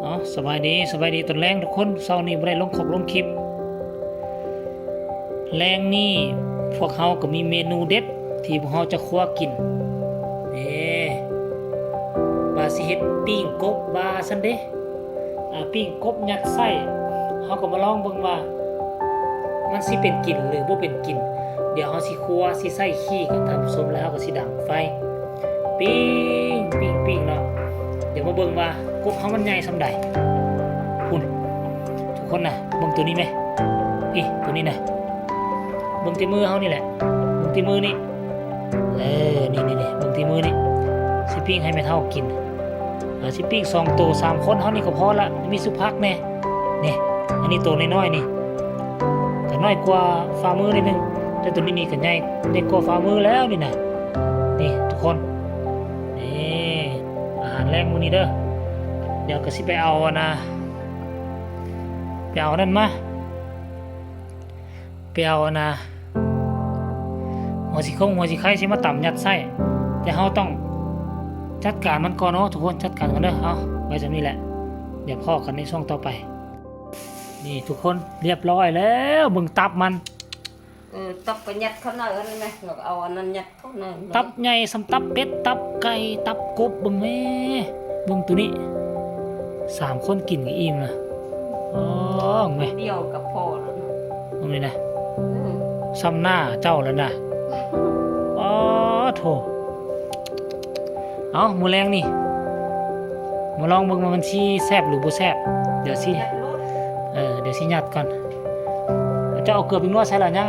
อ๋อสบายดีตอนแรงทุกคนเช้านี้บ่ได้ลงคลิปแรงนี่พวกเขาก็มีเมนูเด็ดที่พวกเขาจะคั่วกินนี่บาสิเฮ็ดปิ้งกบบาซั่นเด้ปิ้งกบยัดไส้เขาก็มาลองเบิ่งว่ามันสิเป็นกลิ่นหรือบ่เป็นกลิ่นเดี๋ยวเขาสิคั่วสิใส่ขี้กันทำสมแล้วก็สิดังไฟปิ้งเนาะเดี๋ยวมาเบิ่งว่ากบเขามันใหญ่ส่ำใดคุณทุกคนนะเบิ่งตัวนี้ไหมตัวนี้นะเบิ่งที่มือเขานี่แหละเบิ่งที่มือนี่นี่เบิ่งที่มือนี่สิปิ้งให้แม่เฒ่ากินสิปิ้ง2ตัว3คนเฮานี่ก็พอละมีสุภักแน่นี่อันนี้ตัวน้อยๆนี่ก็น้อยกว่าฝ่ามือนิดนึงแต่ตัวนี้ก็ใหญ่เด็กกว่าฝ่ามือแล้วนี่นะนี่ทุกคนนี่อาหารแรงมื้อนี้เด้อเดี๋ยวก็สิไปเอานั่นมาไปเอาหัวสิไข่สิมาตำยัดไส้แต่เฮาต้องจัดการมันก่อนเนาะทุกคนจัดการกันเด้อเอาไว้จังนี้แหละเดี๋ยวพ่อกันในช่วงต่อไปนี่ทุกคนเรียบร้อยแล้วเบิ่งตับมันตับก็ยัดเข้าหน่อยกันไหมเราเอาอันนั้นยัดเข้าหน่อยตับใหญ่สำตับเป็ดตับไก่ตับกบเบิ่งแม่เบิ่งตัวนี้3คนกินก็อิ่มนะแม่เดียวกับพอแล้วนะตรงนี้นะซ้ำหน้าเจ้าแล้วนะโถเอาหมูแรงนี่มาลองเบิ่งว่ามันสิแซ่บหรือบ่แซ่บเดี๋ยวสิยัดก่อนเจ้าเอาเกลือไปนวดใส่แล้วยัง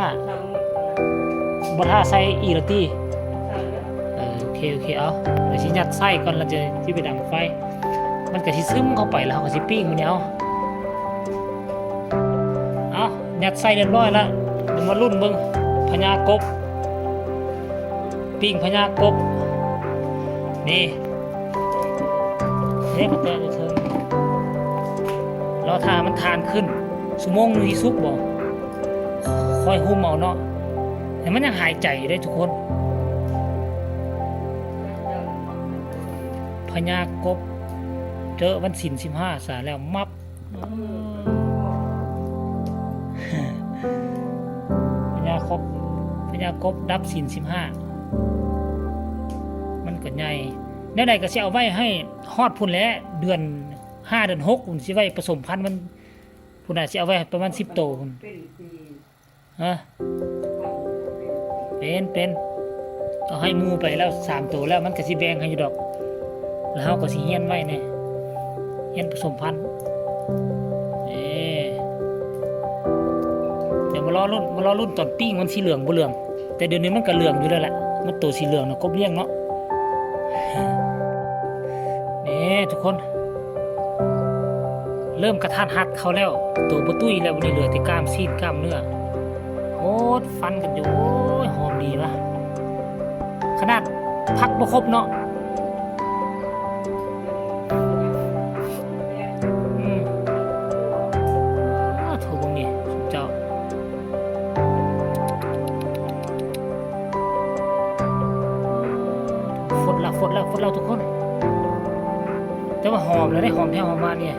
บ่ท่าใส่อีละติโอเคเอาเดี๋ยวสิยัดไส้ก่อนแล้วจะสิไปดังไฟมันก็สิซึมเข้าไปแล้วก็สิปิ้งมันเนี่ยเอายัดไส้เรียบร้อยแล้วเดี๋ยวมาลุ้นเบิ่งพญากบปิ้งพญากบนี่ก็แต่เถิงรอทามันทานขึ้นชั่วโมงนึงสิสุกบ่ค่อยหุ้มเอาเนาะแต่มันยังหายใจอยู่ได้ทุกคนพญากบเจอวันศีล15สาแล้วมับพญากบดับศีล15มันก็ใหญ่แนวใดก็สิเอาไว้ให้ฮอดพุ่นแล้วเดือน5เดือน6พุ่นสิไว้ผสมพันธุ์มันพุ่นน่ะสิเอาไว้ประมาณ10โตพุ่นเป็นเอาให้หมู่ไปแล้ว3โตแล้วมันก็สิแบ่งให้อยู่ดอกแล้วเฮาก็สิเฮียนไว้แน่เฮียนผสมพันธุ์เดี๋ยวมารอรุ่นตอนปิ้งมันสีเหลืองบ่เหลืองแต่เดี๋ยวนี้มันก็เหลืองอยู่แล้วแหละมันตัวสีเหลืองเนาะกบเลี้ยงเนาะนี่ทุกคนเริ่มกระทัดหัดเขาแล้วตัวบ่ตุ้ยแล้ววันนี้เหลือแต่กล้ามซีดกล้ามเนื้อโอ้ฟันกันอยู่หอมดีป่ะขนาดพักบ่ครบเนาะถูกบ่นี่เจ้าฟดแล้วทุกคนแต่ว่าหอมแล้วได้หอมแท้หอมมาเนี่ย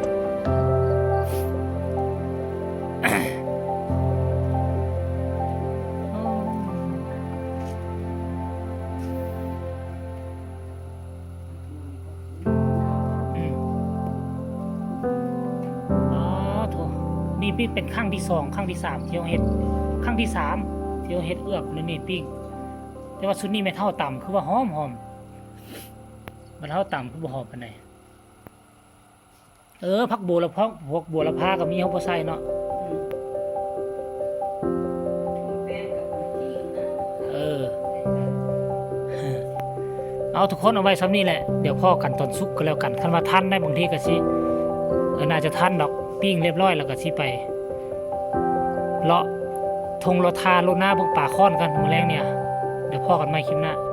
นี่ปิ้งเป็นครั้งที่2ครั้งที่3ที่เราเฮ็ดครั้งที่3ที่เราเฮ็ดเอือกนี่ปิ้งแต่ว่าชุดนี้ไม่เท่าต่ำคือว่าหอมมันเท่าต่ำคือบ่หอมปานใดผักบัวละพอกพวกบัวละพาก็มีเฮาบ่ใส่เนาะเอาทุกคนเอาไว้ซ้ำนี่แหละเดี๋ยวพ่อกันตอนสุกก็แล้วกันคันว่าทันได้บางทีก็สิน่าจะทันดอกปิ้งเรียบร้อยแล้วก็สิไปเลาะทงเลาะทาลงหน้าเบิ่งป่าค้อนกันมื้อแรงเนี่ยเดี๋ยวพ่อกันใหม่คลิปหน้า